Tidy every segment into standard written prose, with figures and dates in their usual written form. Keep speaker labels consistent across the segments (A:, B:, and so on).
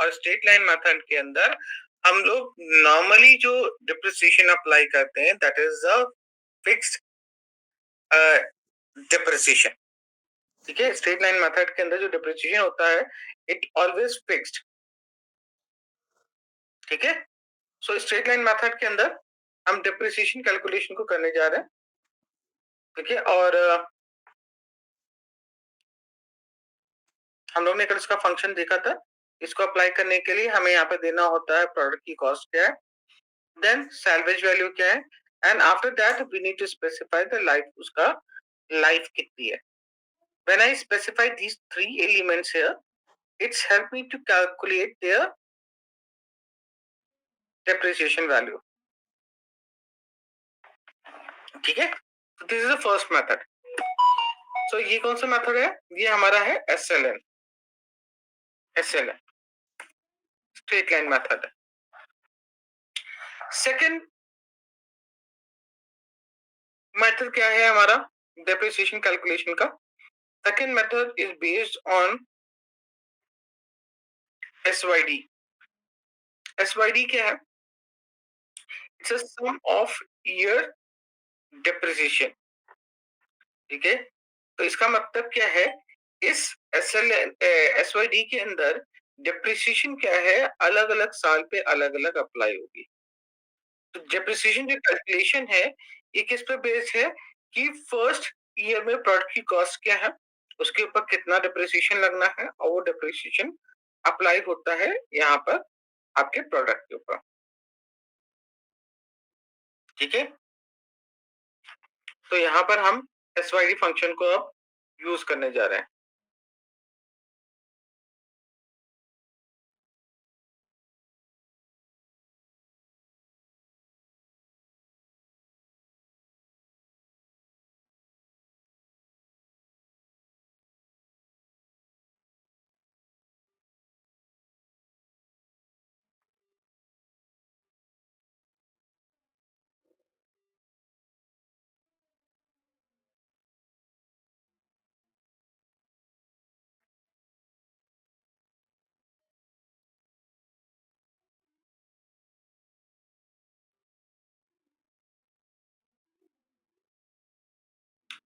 A: और straight line method के अंदर हम लोग नॉर्मली जो डिप्रिसिएशन अप्लाई करते हैं that is a fixed depreciation. ठीक है, स्ट्रेट लाइन मेथड के अंदर जो डिप्रिसिएशन होता है इट ऑलवेज फिक्स्ड। ठीक है, सो स्ट्रेट लाइन मेथड के अंदर हम डिप्रिसिएशन कैलकुलेशन को करने जा रहे हैं। ठीक है, और हम लोग ने कल इसका फंक्शन देखा था। इसको अप्लाई करने के लिए हमें यहाँ पे देना होता है प्रोडक्ट की कॉस्ट क्या है, देन सैल्वेज वैल्यू क्या है, and after that we need to specify the life, उसका लाइफ कितनी है। When I specify these three elements here, it's help me to calculate their depreciation value. ठीक है, this is the first method. So ये कौन सा method है? ये हमारा है SLN. SLN straight line method है। सेकंड मेथड क्या है हमारा डेप्रिसिएशन कैलकुलेशन का? Second method is based on SYD. SYD क्या है? It's a sum of year depreciation. ठीक है, तो इसका मतलब क्या है? इस एसवाईडी के अंदर डेप्रिसिएशन क्या है, अलग अलग साल पे अलग अलग अप्लाई होगी। तो डेप्रिसिएशन जो कैलकुलेशन है ये किस पे बेस्ड है कि फर्स्ट ईयर में प्रोडक्ट की कॉस्ट क्या है, उसके ऊपर कितना डेप्रिसिएशन लगना है, और वो डेप्रिसिएशन अप्लाई होता है यहाँ पर आपके प्रोडक्ट के ऊपर। ठीक है, तो यहाँ पर हम एसवाईडी फंक्शन को अब यूज करने जा रहे हैं।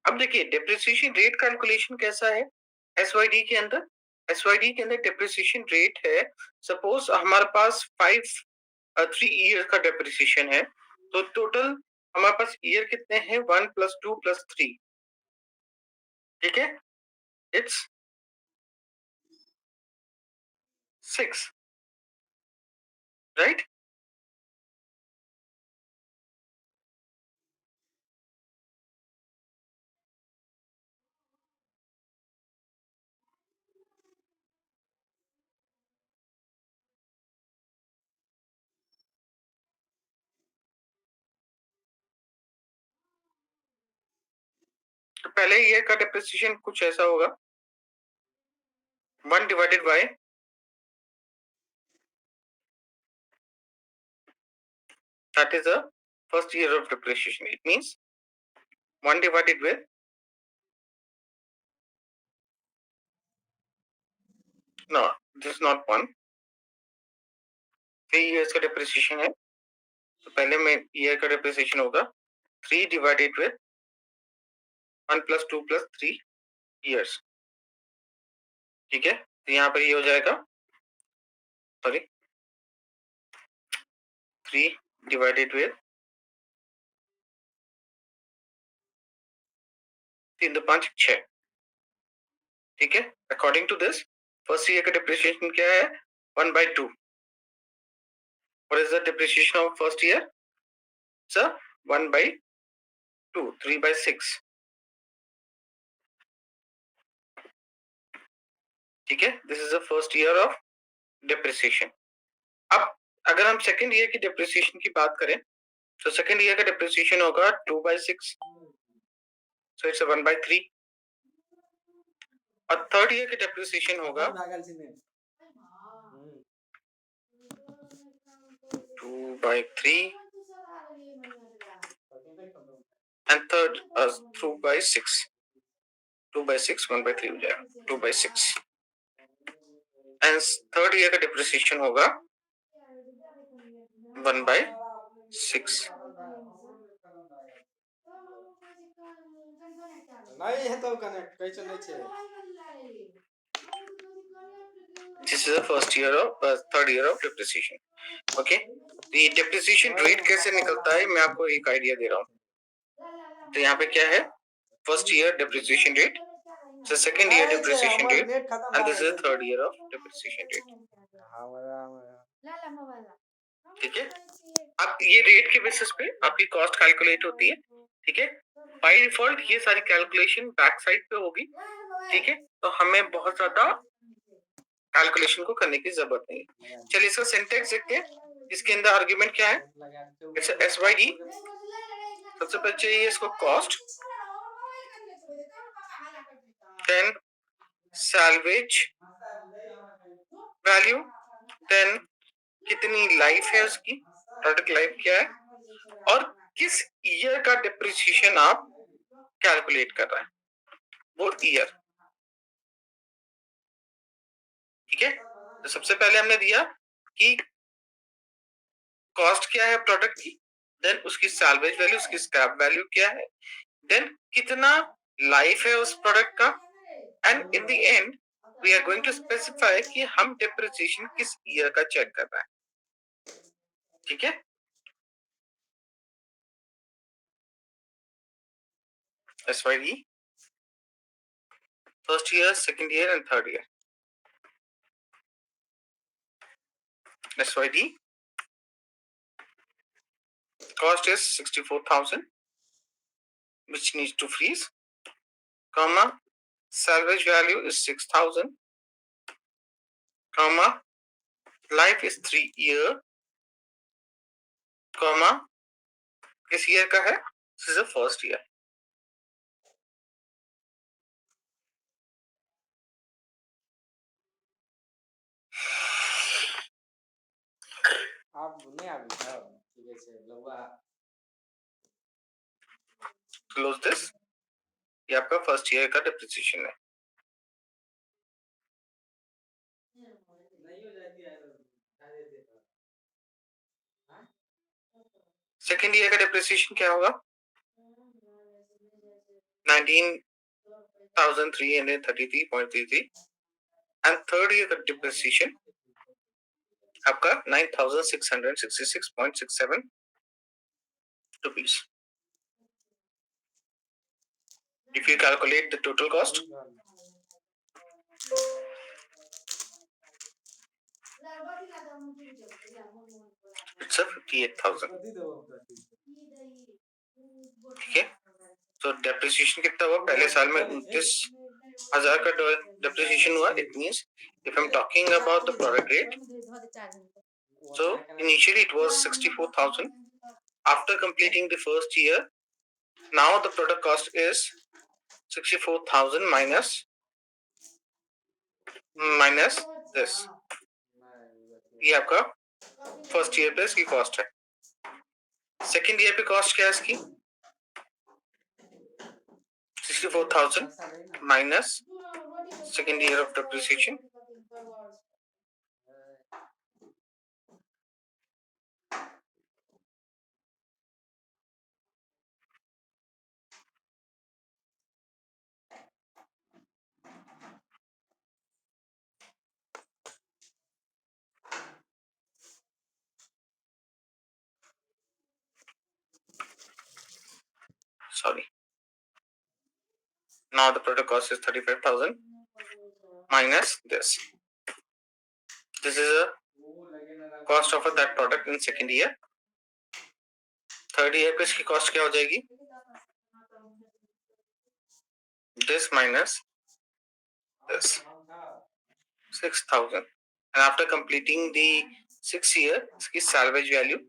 A: अब देखिए डेप्रिसिएशन रेट कैलकुलेशन कैसा है एसवाईडी के अंदर। एसवाईडी के अंदर डेप्रिसिएशन रेट है, सपोज हमारे पास 3 ईयर का डेप्रिसिएशन है, तो टोटल हमारे पास ईयर कितने हैं? 1 + 2 + 3। ठीक है, इट्स 6, राइट? तो पहले ईयर का डेप्रिसिएशन कुछ ऐसा होगा, 1 divided by that is the first year of depreciation. It means 1 divided with no, this is not 1. 3 years का depreciation है, तो पहले में ईयर का depreciation होगा 3 divided with 1 + 2 + 3 years। ठीक है, तो यहाँ पर ये हो जाएगा, सॉरी, 3 divided with 3 2 5 6। ठीक है, according to this first year का depreciation क्या है? 1/2। What is the depreciation of first year? It's a 1/2, 3/6। ठीक है, this is the first year of depreciation. अब अगर हम सेकेंड ईयर की डेप्रिसिएशन की बात करें तो सेकेंड ईयर का डेप्रिसिएशन होगा 2/6, सो इट्स 1/3। और थर्ड ईयर की डेप्रिसिएशन होगा 2/3 एंड थर्ड 2/6। 2/6 1/3 हो जाएगा 2/6। एंड थर्ड ईयर का डिप्रिसिएशन होगा 1/6।
B: नहीं है तो कनेक्ट कैसे नहीं छे।
A: This is the first year of third year of depreciation. Okay, तो ये depreciation rate कैसे निकलता है मैं आपको एक आइडिया दे रहा हूँ। तो यहाँ पे क्या है, first year depreciation rate, so second year depreciation rate, and this is the third year of depreciation rate. ठीक है, अब ये रेट के बेसिस पे आपकी कॉस्ट कैलकुलेट होती है। ठीक है, बाय डिफॉल्ट ये सारी कैलकुलेशन बैक साइड पे होगी। ठीक है, तो हमें बहुत ज्यादा कैलकुलेशन को करने की जरूरत नहीं है। चलिए इसका सिंटेक्स देखते हैं, इसके अंदर आर्गुमेंट क्या है। इट्स एस वाई डी, सबसे पहले चाहिए इसको cost, then salvage value, then कितनी लाइफ है उसकी, प्रोडक्ट लाइफ क्या है, और किस ईयर का डिप्रिसिएशन आप कैलकुलेट कर रहे हैं, वो ईयर। ठीक है, तो सबसे पहले हमने दिया कि कॉस्ट क्या है प्रोडक्ट की, देन उसकी सैल्वेज वैल्यू, उसकी स्क्रैप वैल्यू क्या है, देन कितना लाइफ है उस प्रोडक्ट का, and in the end we are going to specify कि हम डिप्रिसिएशन किस ईयर का चेक कर रहे हैं। ठीक है, SYD first year, second year and third year. SYD cost is 64,000 which needs to freeze, comma salvage value is 6,000, comma life is 3 year, comma किस ईयर का है, this is the first year.
B: आप नहीं आ गए साहब, ठीक है से लौवा
A: क्लोज दिस, ये आपका फर्स्ट ईयर का डिप्रिसिएशन है।
B: नहीं हो जाती है बता देते तो। हां,
A: सेकंड ईयर का डिप्रिसिएशन क्या होगा, 19,333.33, एंड थर्ड ईयर का डिप्रिसिएशन आपका 9,666.67 rupees. If you calculate the total cost, it's a 58,000. ठीक है, तो डेप्रिसिएशन कितना हुआ पहले साल में, 29,000 का डेप्रिसिएशन हुआ। It means if I am talking about the product rate, so initially it was 64,000. After completing the first year, now the product cost is 64,000 minus this, ये आपका फर्स्ट ईयर पे इसकी कॉस्ट है। सेकंड ईयर पे cost क्या है इसकी, 64,000 minus second year of depreciation, sorry, now the product cost is 35,000 minus this is a cost of that product in second year। Third year पे इसकी कॉस्ट क्या हो जाएगी, this minus this 6,000, and after completing the 6 year इसकी salvage value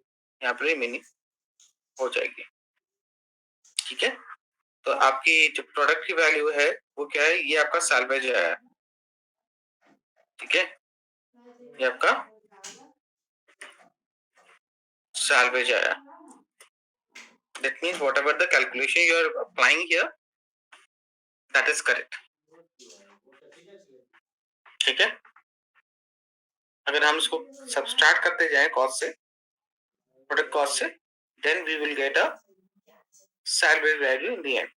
A: यहाँ पर remaining हो जाएगी। ठीक है, तो आपकी जो प्रोडक्ट की वैल्यू है वो क्या है, ये आपका salvage है। ठीक है, ये आपका salvage आया। That means whatever the calculation you are applying here, that is correct। ठीक है, अगर हम इसको सब्सट्रैक्ट करते जाएं कॉस्ट से, प्रोडक्ट कॉस्ट से, then we will get a salvage value in the end.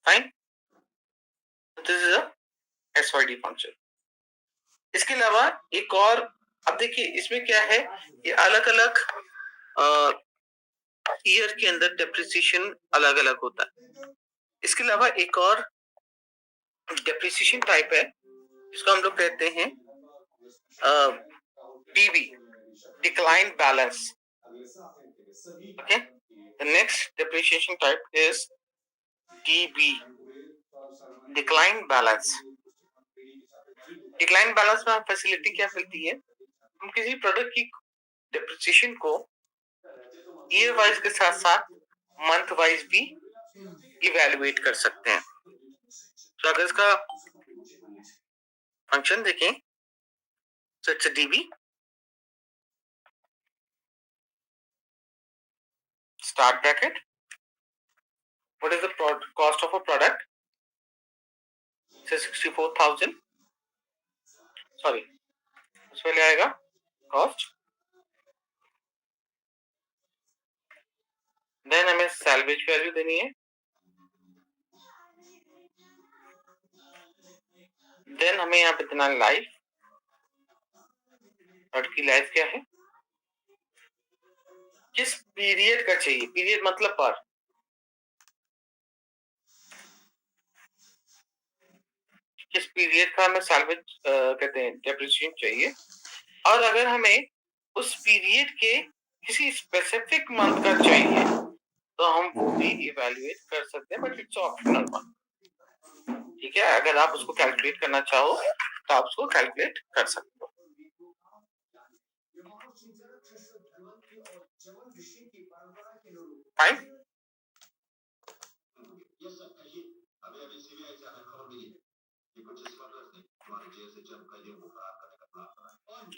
A: Fine. This is a SYD function. इसके अलावा एक और, अब देखिए इसमें क्या है, ये अलग अलग ईयर के अंदर डेप्रिसिएशन अलग अलग होता है। इसके अलावा एक और डेप्रिसिएशन टाइप है जिसको हम लोग कहते हैं DB, decline balance. Okay, the next depreciation type is DB, decline balance. Decline balance में फैसिलिटी क्या मिलती है, हम किसी प्रोडक्ट की डेप्रिसिएशन को ईयर वाइज के साथ साथ मंथ वाइज भी इवैल्यूएट कर सकते हैं। तो अगर इसका फंक्शन देखें, so it's a DB, start bracket, what is the cost of a product, say 64,000, sorry उसमें ले आएगा cost, then हमें salvage value देनी है, then हमें यहाँ पे देना लाइफ, प्रोडक्ट की लाइफ क्या है, किस पीरियड का चाहिए, पीरियड मतलब पर, किस पीरियड का हमें सैल्वेज कहते हैं डेप्रिसिएशन चाहिए, और अगर हमें उस पीरियड के किसी स्पेसिफिक मंथ का चाहिए तो हम वो भी इवैल्यूएट कर सकते हैं, बट इट्स ऑप्शनल वन। ठीक है, अगर आप उसको कैलकुलेट करना चाहो तो आप उसको कैलकुलेट कर सकते हो। फाइन।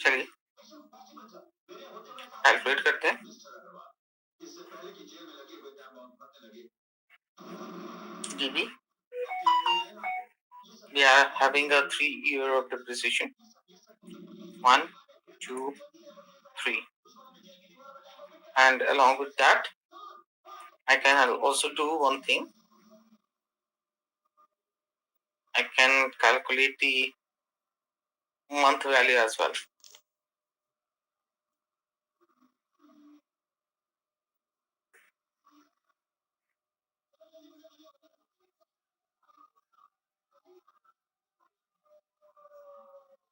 A: चलिए कैलकुलेट करते हैं। DB, we are having a 3 year of depreciation, 1, 2, 3, and along with that I can also do one thing, I can calculate the month value as well.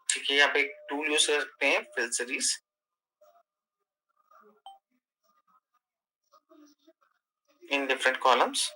A: ठीक है, यहाँ पे एक टूल यूज कर सकते हैं, fill series, in different columns.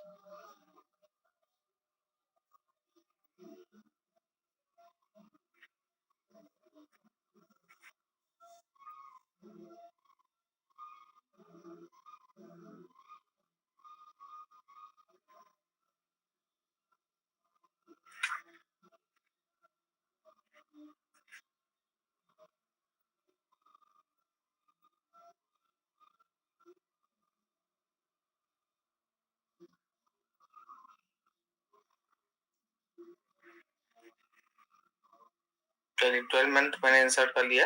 A: चलिए 12 month मैंने इंसर्ट कर लिया।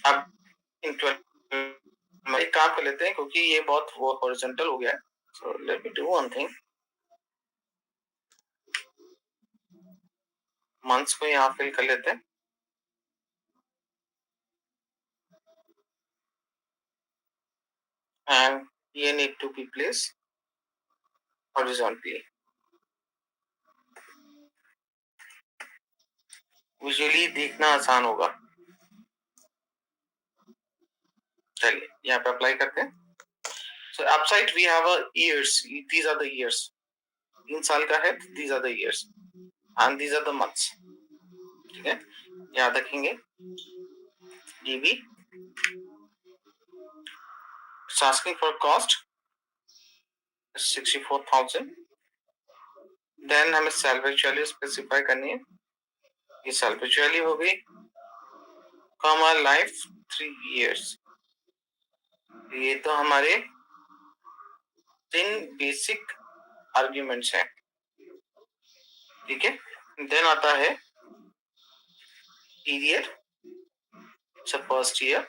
A: अब इन 12 एक काम कर लेते हैं क्योंकि ये बहुत हॉरिजॉन्टल हो गया है, so let me do one thing, months को यहाँ फिल कर लेते हैं, एंड ये need to be place horizontally. Visually देखना आसान होगा। चलिए यहाँ पे अप्लाई करते हैं। So upside we have a years, these are the years, 3 साल का है, these are the years and these are the months। ठीक है, याद रखेंगे DB, it's asking for cost 64,000, then हमें salvage value स्पेसिफाई करनी है, ये salvage value हो गई, comma life 3 years। ये तो हमारे 3 बेसिक आर्ग्यूमेंट्स हैं। ठीक है, देन आता है period, first year,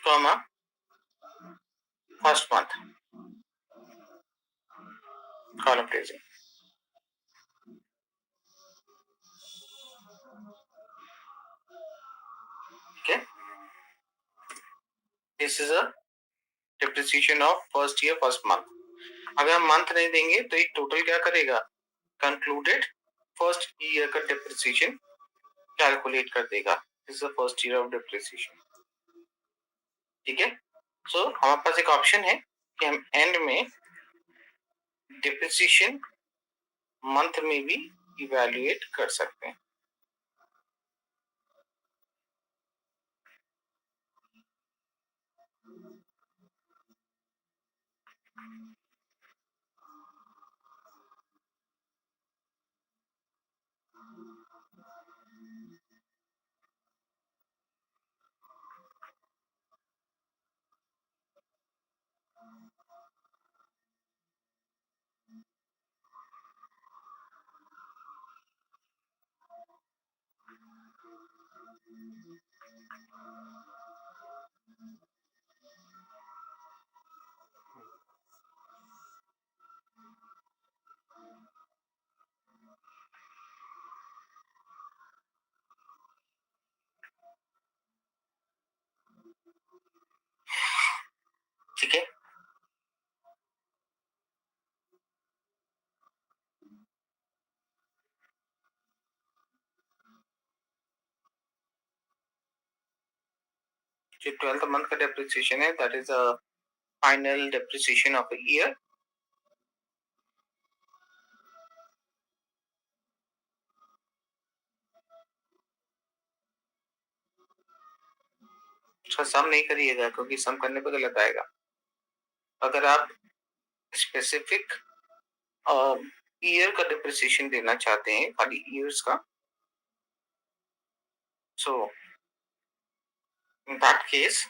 A: comma first month, column phrasing. Okay, this is a depreciation of first year first month. अगर हम मंथ नहीं देंगे तो एक टोटल क्या करेगा, कंक्लूडेड फर्स्ट ईयर का डिप्रिसिएशन कैलकुलेट कर देगा। This is the first year of depreciation. ठीक है, सो हमारे पास एक ऑप्शन है कि हम एंड में डिप्रिसिएशन मंथ में भी इवैल्यूएट कर सकते हैं। ठीक है, जो 12th मंथ का डिप्रिसिएशन है that is a final depreciation of a year. उसका सम नहीं करिएगा क्योंकि सम करने पर गलत आएगा। अगर आप स्पेसिफिक ईयर का डिप्रिसिएशन देना चाहते हैं, खाली ईयर्स का, सो इन दैट केस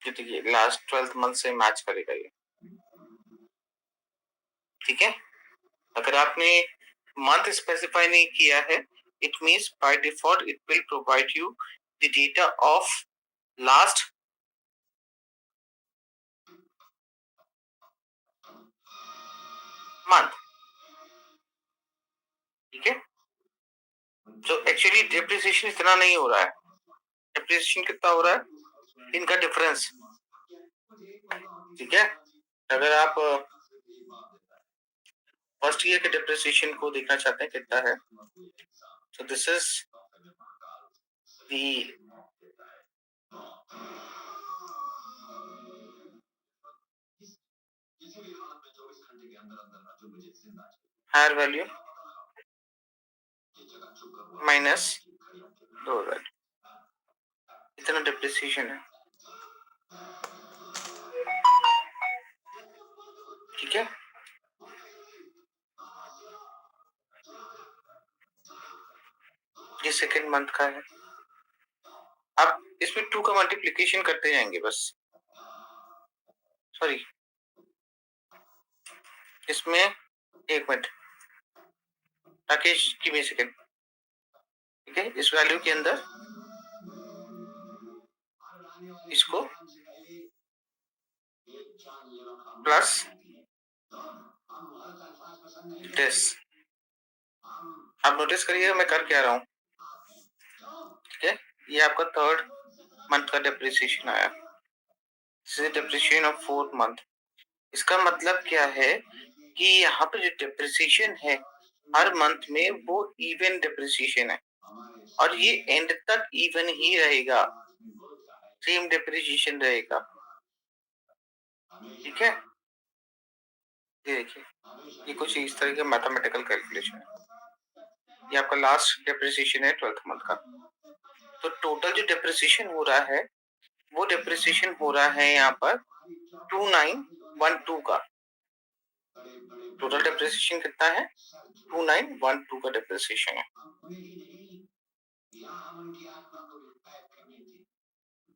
A: देखिए लास्ट 12th मंथ से मैच करेगा ये। ठीक है, अगर आपने मंथ स्पेसिफाई नहीं किया है, it means by default it will provide you the data of last month. ठीक है, तो एक्चुअली डिप्रिसिएशन इतना नहीं हो रहा है। डिप्रिसिएशन कितना हो रहा है, इनका डिफरेंस। ठीक है, अगर आप फर्स्ट ईयर के डिप्रिसिएशन को देखना चाहते हैं कितना है, तो this is the higher value minus 2000, इतना डिप्रिसिएशन है। ठीक है, ये सेकेंड मंथ का है। अब इसमें 2 का मल्टीप्लिकेशन करते जाएंगे बस, सॉरी इसमें एक मिनट राकेश की भी सेकेंड। ठीक है, इस वैल्यू के अंदर इसको प्लस दिस। आप नोटिस करिए मैं कर क्या रहा हूँ। ठीक है, ये आपका थर्ड मंथ का डिप्रिसिएशन आया, डिप्रिसिएशन ऑफ फोर्थ मंथ। इसका मतलब क्या है कि यहाँ पे जो डिप्रिसिएशन है हर मंथ में वो इवन डिप्रिसिएशन है और ये एंड तक इवन ही रहेगा, सेम डिप्रिसिएशन रहेगा। ठीक है, ये देखिए, ये कुछ इस तरह के मैथमेटिकल कैलकुलेशन है। ये आपका लास्ट डेप्रिसिएशन है 12th मंथ का। तो टोटल जो डेप्रिसिएशन हो रहा है, वो डेप्रिसिएशन हो रहा है यहाँ पर 2912 का। टोटल डेप्रिसिएशन कितना है? 2912 का डेप्रिसिएशन है। हम उनकी आत्मा को भी कैद कर देंगे,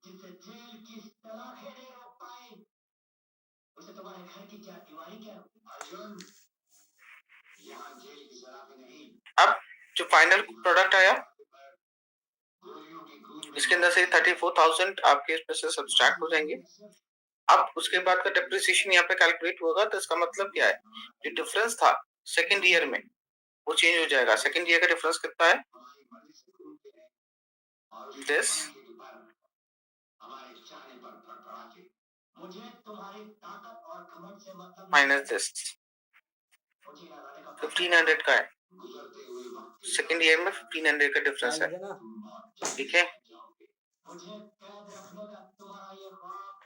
A: जिससे जेल की सलाखें नहीं रोक पाए। उसे तुम्हारे घर की क्या दीवारी क्या अर्जुन, यहाँ जेल की सलाखें नहीं। अब जो फाइनल प्रोडक्ट आया, इसके अंदर से 34,000 आपके इसमें से सब्सट्रैक्ट हो जाएंगे। अब उसके बाद का डेप्रिसिएशन यहाँ पे कैलकुलेट होगा, तो इसका मतलब क्या है? जो डिफरेंस था सेकेंड ईयर में, वो चेंज हो जाएगा। सेकेंड ईयर का डिफरेंस कितना है? दिस माइनस दिस 1500 का है। सेकेंड ईयर में 1500 का डिफरेंस है, ठीक है। मुझे कैद रखने का तुम्हारा ये ख्वाब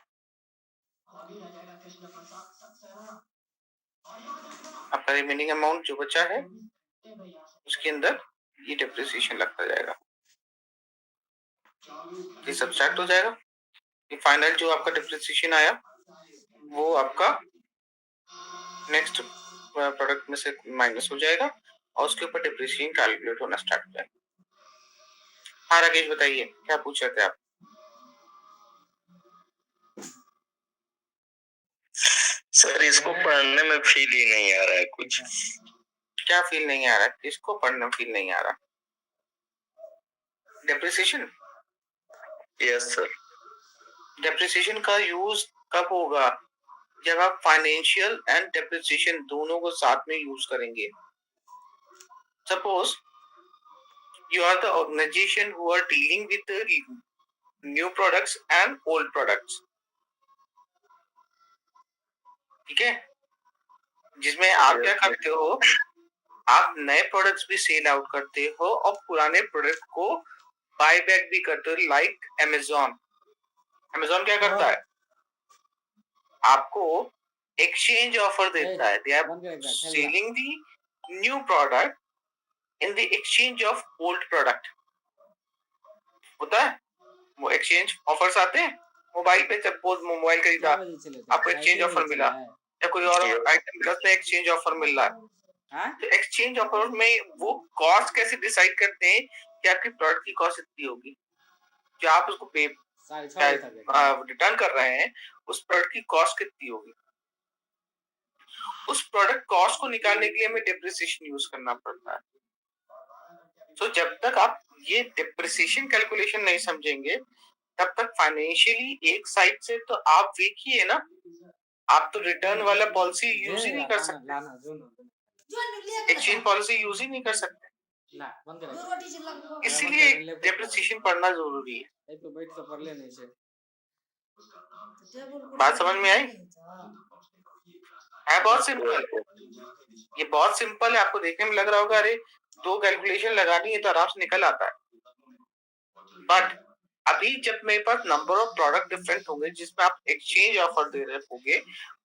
A: अभी रह जाएगा कृष्ण प्रसाद सक्सेना। और याद रखना, आपका रिमेनिंग अमाउंट जो बचा है, उसके अंदर ये डेप्रिसिएशन लगता जाएगा, ये सब्सट्रैक्ट हो जाएगा। ये फाइनल जो आपका डेप्रिसिएशन आया, वो आपका नेक्स्ट प्रोडक्ट में से माइनस हो जाएगा और उसके ऊपर डेप्रिसिएशन कैलकुलेट होना स्टार्ट हो जाएगा। हाँ राकेश बताइए, क्या पूछ रहे थे आप?
C: सर इसको पढ़ने में फील ही नहीं आ रहा है कुछ।
A: क्या फील नहीं आ रहा है? किसको पढ़ना फील नहीं आ रहा? डेप्रिसिएशन?
C: Yes sir.
A: डेप्रिसिएशन का यूज कब होगा? जब आप फाइनेंशियल एंड डेप्रिसिएशन दोनों को साथ में यूज करेंगे। Suppose you are the organization who are dealing with the new products and old products, ठीक है, जिसमें आप क्या करते हो, आप नए प्रोडक्ट्स भी सेल आउट करते हो और पुराने प्रोडक्ट को बाय बैक भी करते हो। लाइक अमेज़न क्या करता है? आपको एक्सचेंज ऑफर देता है। They are selling the new product in the exchange of old product. होता है, वो एक्सचेंज ऑफर्स आते हैं। मोबाइल पे जब मोबाइल खरीदा, आपको एक्सचेंज ऑफर मिला, या कोई और आइटम मिला तो एक्सचेंज ऑफर मिल रहा है। तो एक्सचेंज ऑफर में वो कॉस्ट कैसे डिसाइड करते हैं कि आपकी प्रोडक्ट की कॉस्ट इतनी होगी, जो आप उसको पे रिटर्न कर रहे हैं, उस प्रोडक्ट की कॉस्ट कितनी होगी। उस प्रोडक्ट कॉस्ट को निकालने के लिए हमें डेप्रिसिएशन यूज करना पड़ता है। तो जब तक आप ये डेप्रिसिएशन कैलकुलेशन नहीं समझेंगे, तब तक फाइनेंशियली एक साइड से तो आप देखिए ना, आप तो रिटर्न वाला पॉलिसी यूज ही नहीं कर सकते, एक्सचेंज पॉलिसी यूज ही नहीं कर सकते। इसलिए डेप्रिसिएशन पढ़ना जरूरी है। बात समझ में आई? है बहुत सिंपल, ये बहुत सिंपल है। आपको देखने में लग रहा होगा अरे दो कैलकुलेशन लगानी है तो आराम से निकल आता है, बट अभी जब मेरे पास नंबर ऑफ प्रोडक्ट डिफरेंट होंगे जिसमें आप एक्सचेंज ऑफर दे रहे होंगे,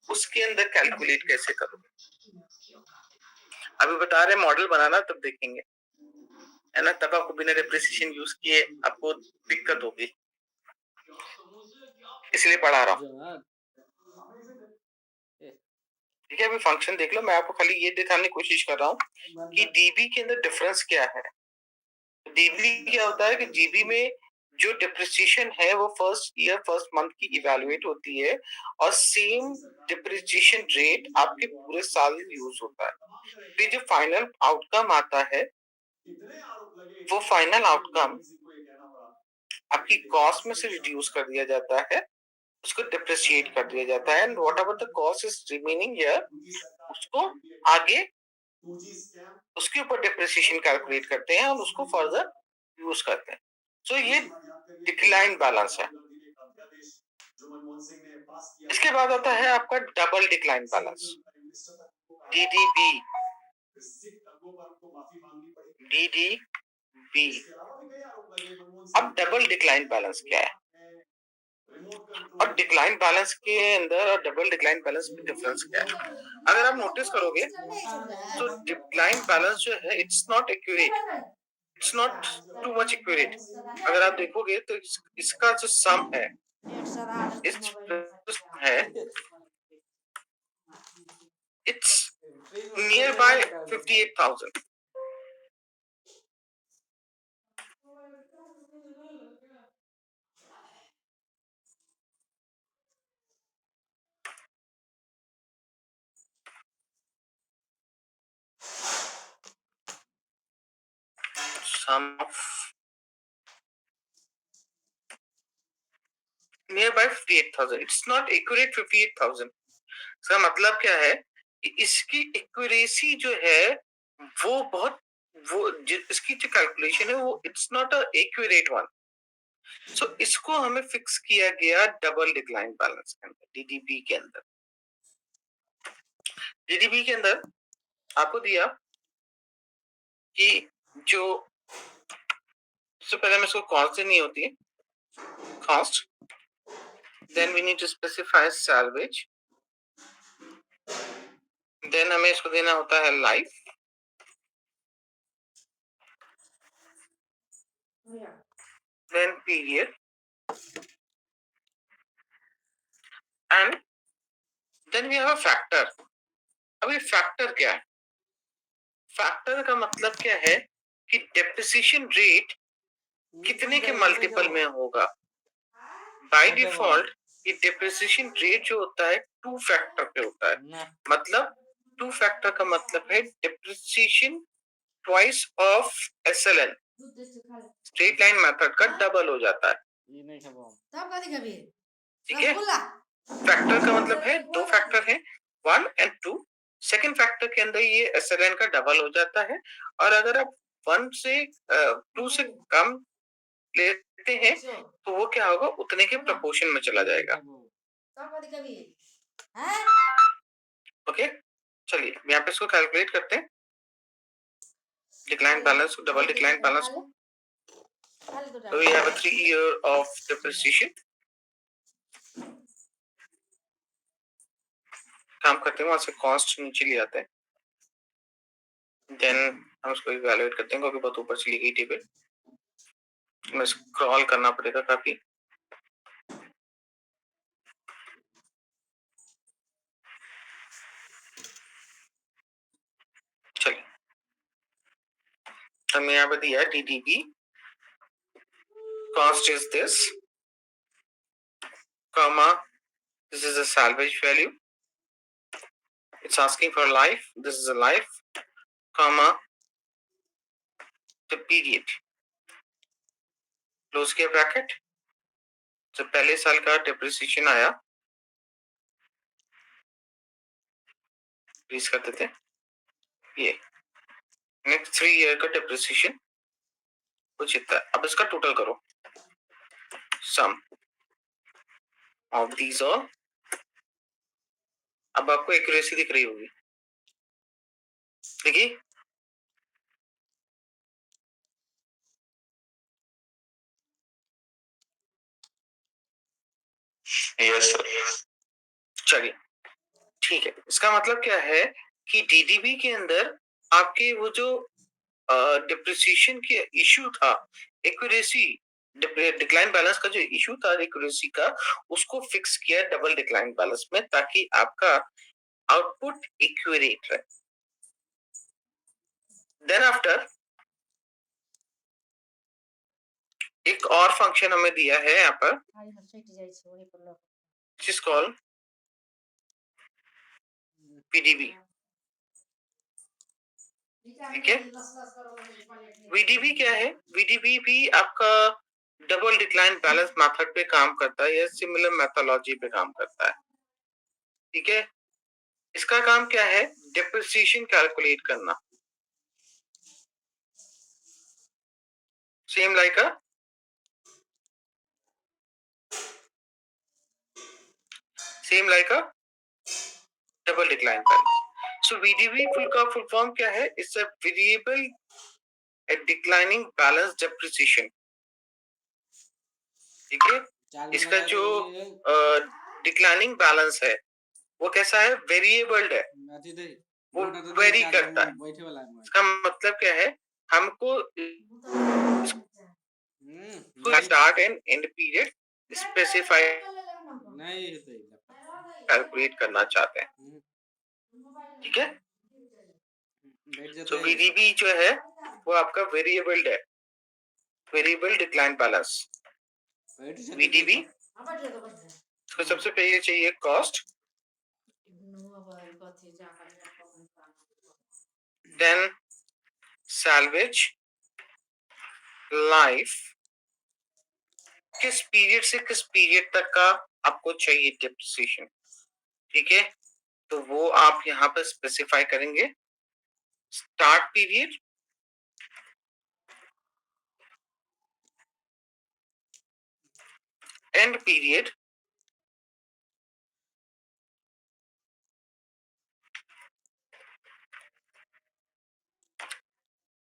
A: उसके अंदर कैलकुलेट कैसे करोगे। अभी बता रहे मॉडल बनाना, तब देखेंगे, है ना, तब आपको बिना डेप्रिसिएशन यूज किए आपको दिक्कत होगी, इसलिए पढ़ा रहा हूँ। ठीक है, अभी फंक्शन देख लो। मैं आपको खाली ये दिखाने की कोशिश कर रहा हूँ कि डीबी के अंदर डिफरेंस क्या है। डीबी क्या होता है कि जीबी में जो डिप्रिसिएशन है वो फर्स्ट ईयर फर्स्ट मंथ की इवैल्यूएट होती है और सेम डिप्रिसिएशन रेट आपके पूरे साल यूज होता है। फिर जो फाइनल आउटकम आता है, वो फाइनल आउटकम आपकी कॉस्ट में से रिड्यूस कर दिया जाता है, उसको डिप्रिशिएट कर दिया जाता है, and what ever the cost is remaining here, उसको आगे उसके ऊपर डिप्रिसिएशन कैलकुलेट करते हैं और उसको फर्दर यूज करते हैं। सो ये डिक्लाइन बैलेंस है। इसके बाद आता है आपका double decline balance, DDB. DDB. अब डबल डिक्लाइन बैलेंस क्या है? और डिक्लाइन बैलेंस के अंदर और डबल डिक्लाइन बैलेंस में डिफरेंस क्या है? अगर आप नोटिस करोगे तो डिक्लाइन बैलेंस जो है it's not accurate, it's not too much accurate. अगर आप देखोगे तो इसका जो सम है इस है it's near by 58,000। sum of near by 58,000, it's not accurate 58,000। इसका मतलब क्या है कि इसकी एक्यूरेसी जो है वो बहुत इसकी जो कैलकुलेशन है वो it's not a accurate one. So इसको हमें फिक्स किया गया डबल डिक्लाइन बैलेंस के अंदर, डीडीबी के अंदर। डीडीबी के अंदर आपको दिया कि जो सबसे पहले में इसको कॉस्ट देनी होती है, cost, then we need to specify salvage, देन हमें इसको देना होता है life, then period, and then we have a factor। अब ये फैक्टर क्या है? फैक्टर का मतलब क्या है कि डेप्रिसिएशन रेट कितने के मल्टीपल में होगा। बाय डिफॉल्ट ये डेप्रिसिएशन रेट जो होता है 2 फैक्टर पे होता है। मतलब 2 फैक्टर का मतलब है depreciation twice of SLN, straight line method का डबल हो जाता है। ठीक है, फैक्टर का मतलब है 2 फैक्टर है, 1 एंड 2। सेकंड फैक्टर के अंदर ये एसएलएन का डबल हो जाता है, और अगर आप 1 से 2 से कम लेते हैं तो वो क्या होगा, उतने के प्रोपोर्शन में चला जाएगा। ओके, चलिए यहाँ पे इसको कैलकुलेट करते हैं, decline balance, double decline balance को। So we have a 3 year of depreciation। काम करते हैं, वहां से कॉस्ट नीचे ले आते हैं, देन हम उसको इवैल्यूएट करते हैं, क्योंकि बहुत ऊपर चली गई टेबल, हमें स्क्रॉल करना पड़ेगा काफी। चलिए, हमें यहाँ पे दिया DDB, cost is this, comma, this is a salvage value, it's asking for life, this is a life, comma, the period, close किया ब्रैकेट। जो पहले साल का डेप्रिसिएशन आया प्लीज कर देते, ये नेक्स्ट 3 ईयर का डेप्रिसिएशन कुछ इतना। अब इसका टोटल करो, सम ऑफ दीज ऑल। अब आपको एक्यूरेसी दिख रही होगी, देखिए
C: यस सर।
A: चलिए ठीक है। इसका मतलब क्या है कि डीडीबी के अंदर आपके वो जो डिप्रिसिएशन के इशू था, एक्यूरेसी, डिक्लाइन बैलेंस का जो इशू था एक्यूरेसी का, उसको फिक्स किया डबल डिक्लाइन बैलेंस में, ताकि आपका आउटपुट एक्यूरेट रहे। देन आफ्टर एक और फंक्शन हमें दिया है यहाँ पर, which is called पीडीबी। ठीक है, वीडीबी क्या है? वीडीबी भी आपका डबल डिक्लाइन बैलेंस मेथड पे काम करता है या सिमिलर मेथोलॉजी पे काम करता है। ठीक है, इसका काम क्या है? डेप्रिसिएशन कैलकुलेट करना, same like a double decline balance. So VDB full form क्या है? It's a variable declining balance depreciation. ठीक है, इसका जो डिक्लाइनिंग बैलेंस है वो कैसा है, वेरिएबल है, वो वेरी करता है। इसका मतलब क्या है, हमको start and and period specify calculate करना चाहते हैं, ठीक है। तो वीडीबी जो है वो आपका वेरिएबल है, वेरिएबल डिक्लाइन बैलेंस वीडीबी। तो सबसे पहले चाहिए कॉस्ट, देन सैल्वेज लाइफ, किस पीरियड से किस पीरियड तक का आपको चाहिए डिप्रिसिएशन, ठीक है। तो वो आप यहाँ पर स्पेसिफाई करेंगे, start period, and period,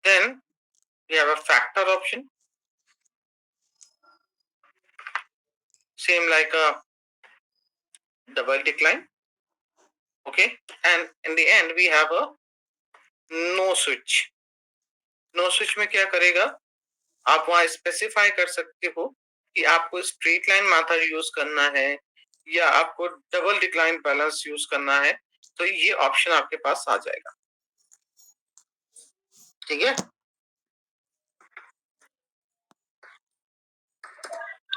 A: then we have a factor option, same like a double decline, okay, and in the end we have a no switch. Know switch में क्या करेगा, आप वहां स्पेसिफाई कर सकते हो कि आपको स्ट्रेट लाइन मेथड यूज करना है या आपको डबल डिक्लाइन बैलेंस यूज करना है, तो ये ऑप्शन आपके पास आ जाएगा, ठीक है।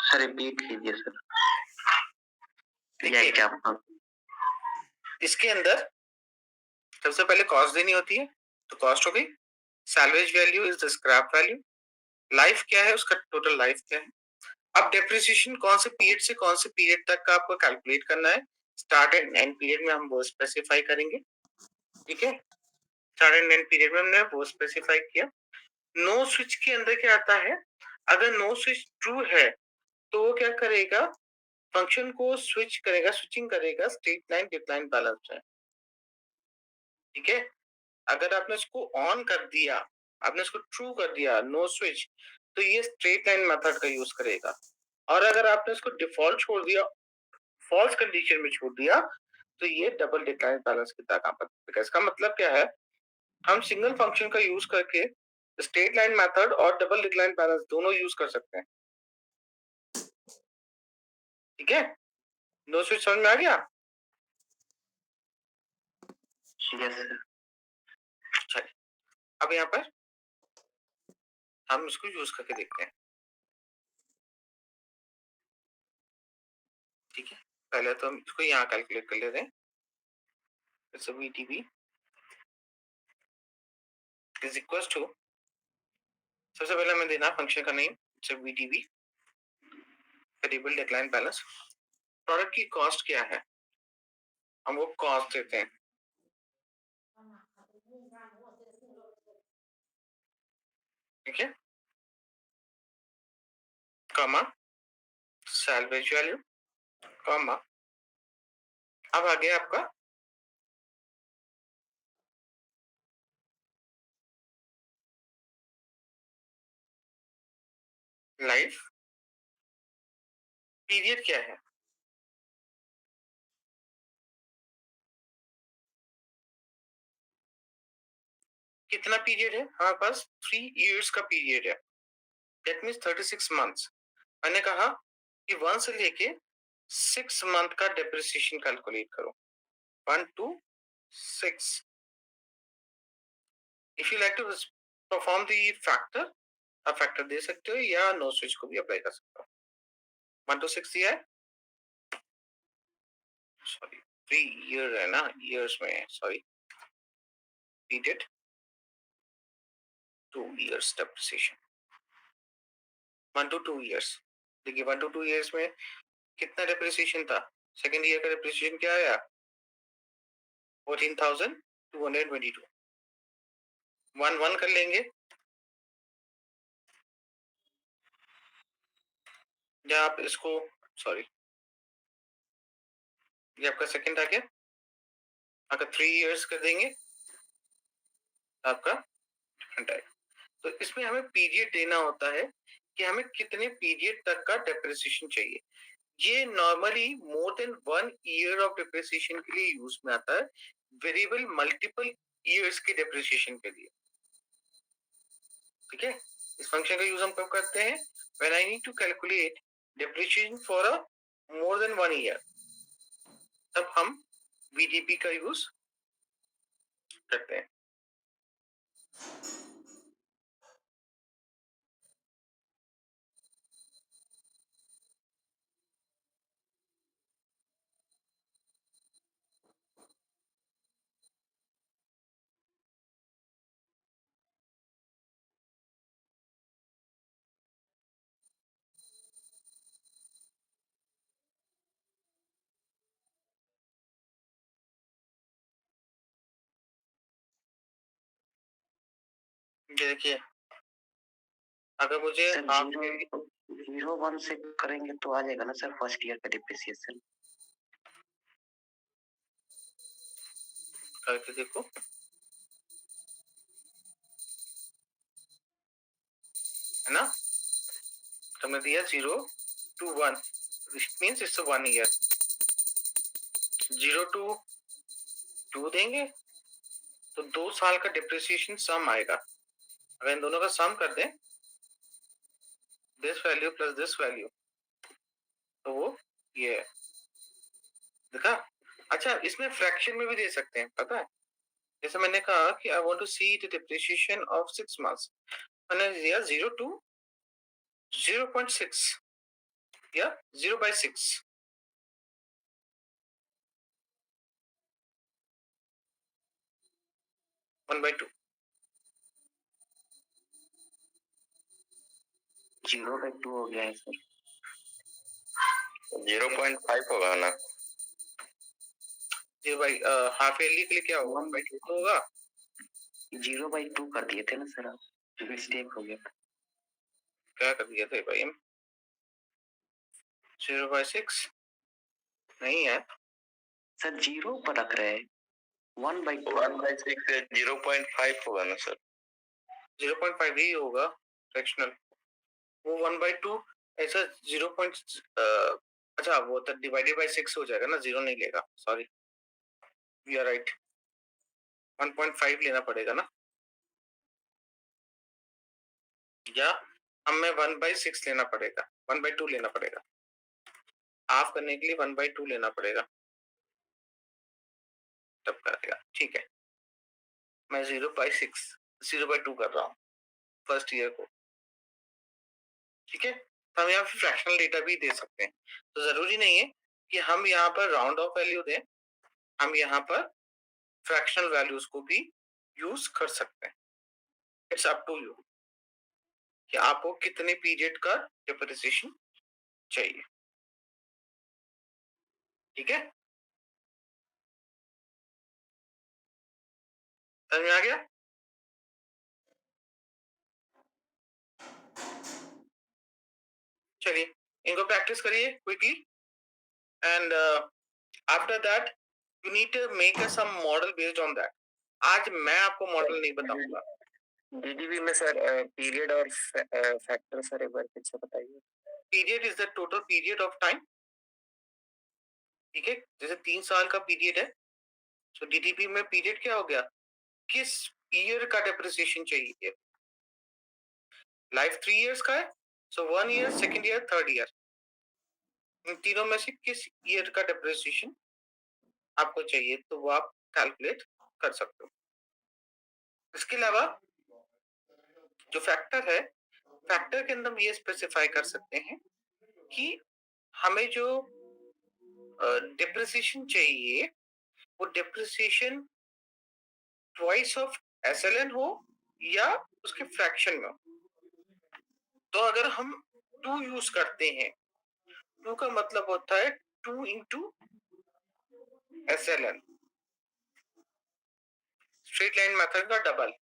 A: सर रिपीट कीजिए सर, देखिए क्या इसके अंदर सबसे पहले कॉस्ट देनी होती है, तो कॉस्ट हो गई, salvage value is the scrap value, life क्या है, उसका टोटल लाइफ क्या है। अब डेप्रिसिएशन कौन से पीरियड से कौन से पीरियड तक का आपको कैलकुलेट करना है, स्टार्ट एंड एंड पीरियड में हम वो स्पेसिफाई करेंगे, ठीक है। स्टार्ट एंड एंड पीरियड में हमने वो स्पेसिफाई किया। नो स्विच के अंदर क्या आता है, अगर नो स्विच ट्रू है तो वो क्या करेगा, फंक्शन को स्विच करेगा, स्विचिंग करेगा स्ट्रेट लाइन डिक्लाइन बैलेंस में, ठीक है। अगर आपने इसको ऑन कर दिया, आपने इसको ट्रू कर दिया नो स्विच, तो ये स्ट्रेट लाइन मेथड का यूज करेगा। और अगर आपने इसको डिफॉल्ट छोड़ दिया, फॉल्स कंडीशन में छोड़ दिया, तो ये डबल डिक्लाइन बैलेंस की तरह काम करेगा। इसका मतलब क्या है, हम सिंगल फंक्शन का यूज करके स्ट्रेट लाइन मेथड और डबल डिक्लाइन बैलेंस दोनों यूज कर सकते हैं, ठीक है। नो स्विच समझ में आ गया, चलिए अब यहाँ पर हम इसको यूज करके देखते हैं, ठीक है। पहले तो हम इसको यहाँ कैलकुलेट कर लेते हैं, so VTB is equals to, सबसे पहले हमें देना फंक्शन का name, so VTB variable decline balance, product की कॉस्ट क्या है, हम वो कॉस्ट देते हैं, ठीक है, कॉमा सैल्वेज वैल्यू, कॉमा अब आ गया आपका लाइफ, पीरियड क्या है, कितना पीरियड है, हमारे पास 3 इयर्स का पीरियड है, दैट मींस 36 मंथ्स। मैंने कहा कि 1 से लेके 6 मंथ का डेप्रिसिएशन कैलकुलेट करो, 1 to 6। If you like to perform the factor, आप फैक्टर दे सकते हो या नो स्विच को भी अप्लाई कर सकते हो। 1 to 6 दिया है, सॉरी 3 ईयर है ना, ईयर्स में sorry, period 2 years depreciation, 1 to 2 years. देखिए 1 to 2 इयर्स में कितना डेप्रिसिएशन था, सेकंड ईयर का डेप्रिसिएशन क्या आया, 14,222। 1 कर लेंगे, या आप इसको, सॉरी ये आपका सेकंड आ गया, अगर 3 इयर्स कर देंगे आपका डिफरेंट आएगा। तो इसमें हमें पीरियड देना होता है कि हमें कितने पीरियड तक का डेप्रिसिएशन चाहिए। ये normally more than 1 year of depreciation के लिए यूज में आता है, वेरिएबल मल्टीपल ईयर्स के डेप्रिसिएशन के लिए। ठीक है, इस फंक्शन का यूज हम कब करते हैं? When I need to calculate depreciation for a more than 1 year, तब हम VDP का यूज करते हैं। देखिए, अगर मुझे हाफ ईयरली 0.1 से करेंगे तो आ जाएगा ना सर फर्स्ट ईयर का डिप्रिसिएशन? करके देखो, है ना? तो मैं दिया 0 to 1, which means it's a 1 year. 0 to 2 देंगे तो 2 साल का डिप्रिसिएशन सम आएगा। अगर इन दोनों का सम कर दें, this value plus this value, तो वो ये है। देखा? अच्छा, इसमें फ्रैक्शन में भी दे सकते हैं, पता है? जैसे मैंने कहा कि I want to see the depreciation of 6 months, मैंने दिया 0 to 0.6 या 0/6। 1/2 0/2 हो गया है सर। 0.5 होगा ना? ये भाई हाफ ईयरली के लिए क्या होगा? 1/2 तो होगा। 0/2 कर दिए थे ना सर आप, मिस्टेक हो गया। क्या कर दिया था भाई हम? 0/6 नहीं है सर, 0 पर रख रहे हैं। 1/6 से 0.5 होगा ना सर? 0.5 ही होगा फ्रैक्शनल। वो 1/2 ऐसा 0. अच्छा, वो तो डिवाइडेड बाय 6 हो जाएगा ना, 0 नहीं लेगा, सॉरी, यू आर राइट। 1.5 लेना पड़ेगा ना, या हमें 1/6 लेना पड़ेगा, 1/2 लेना पड़ेगा। हाफ करने के लिए 1/2 लेना पड़ेगा, तब करेगा। ठीक है, मैं 0/6 0/2 कर रहा हूँ फर्स्ट ईयर को। ठीक है, हम यहाँ पे फ्रैक्शनल डेटा भी दे सकते हैं, तो जरूरी नहीं है कि हम यहाँ पर राउंड ऑफ वैल्यू दें, हम यहाँ पर फ्रैक्शनल वैल्यूज को भी यूज कर सकते हैं। इट्स अप टू यू कि आपको कितने पीरियड का डिप्रिसिएशन चाहिए। ठीक है, समझ में आ गया? चलिए, इनको प्रैक्टिस करिए quickly, and after that you need to make some model based on that. आज मैं आपको मॉडल नहीं बताऊंगा। डीडीबी में सर पीरियड और फैक्टर सर एक बार फिर से बताइए। Period is the total period of time. ठीक है, जैसे 3 साल का पीरियड है, तो डीडीबी में पीरियड क्या हो गया? किस ईयर का डेप्रिसिएशन चाहिए? लाइफ 3 इयर्स का है, so 1 year, second year, third year, इन तीनों में से किस ईयर का डेप्रिसिएशन आपको चाहिए, तो वो आप कैलकुलेट कर सकते हो। इसके अलावा जो फैक्टर है, फैक्टर के अंदर हम ये स्पेसिफाई कर सकते हैं कि हमें जो डेप्रिसिएशन चाहिए, वो डेप्रिसिएशन ट्वाइस ऑफ एसएलएन हो या उसके फ्रैक्शन में हो। तो अगर हम 2 यूज करते हैं, 2 का मतलब होता है 2 into SLN, straight line method का डबल,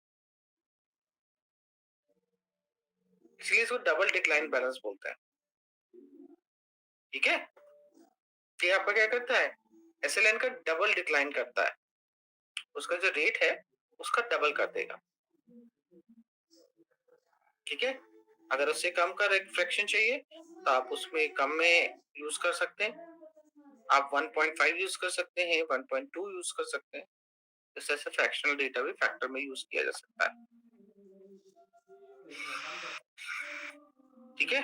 A: इसलिए इसको डबल डिक्लाइन बैलेंस बोलते हैं। ठीक है, ये आपका क्या करता है? एसएलएन का डबल डिक्लाइन करता है, उसका जो रेट है उसका डबल कर देगा। ठीक है, अगर उससे कम का फ्रैक्शन चाहिए तो आप उसमें कम में यूज कर सकते हैं, आप 1.5 यूज कर सकते हैं, 1.2 यूज कर सकते हैं। इस ऐसे फ्रैक्शनल डेटा भी फैक्टर में यूज किया जा सकता है। ठीक है,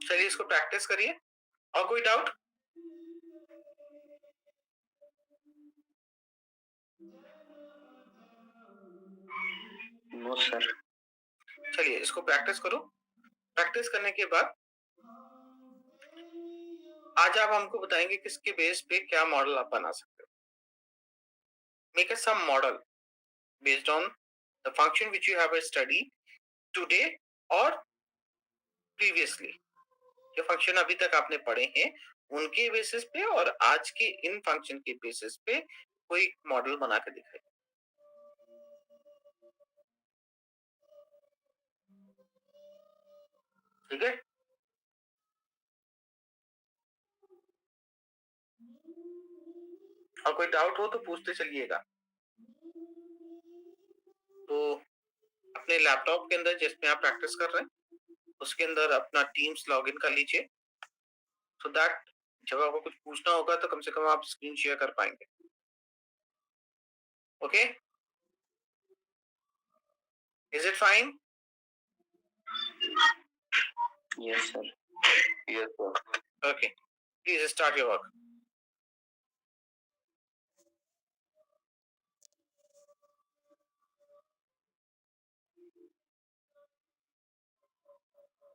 A: चलिए इसको प्रैक्टिस करिए। और कोई डाउट?
C: No sir.
A: चलिए इसको प्रैक्टिस करो। प्रैक्टिस करने के बाद आज आप हमको बताएंगे किसके बेस पे क्या मॉडल आप बना सकते हो। Make a some model based on the function which you have studied today और प्रीवियसली। जो फंक्शन अभी तक आपने पढ़े हैं उनके बेसिस पे और आज के इन फंक्शन के बेसिस पे कोई मॉडल बना के दिखाइए। ठीक है, और कोई डाउट हो तो पूछते चलिएगा। तो अपने लैपटॉप के अंदर जिसमें आप प्रैक्टिस कर रहे हैं उसके अंदर अपना टीम्स लॉगिन कर लीजिए, सो दैट जब आपको कुछ पूछना होगा तो कम से कम आप स्क्रीन शेयर कर पाएंगे। Okay, is it fine?
C: Yes sir. Yes sir.
A: Okay, please start your work.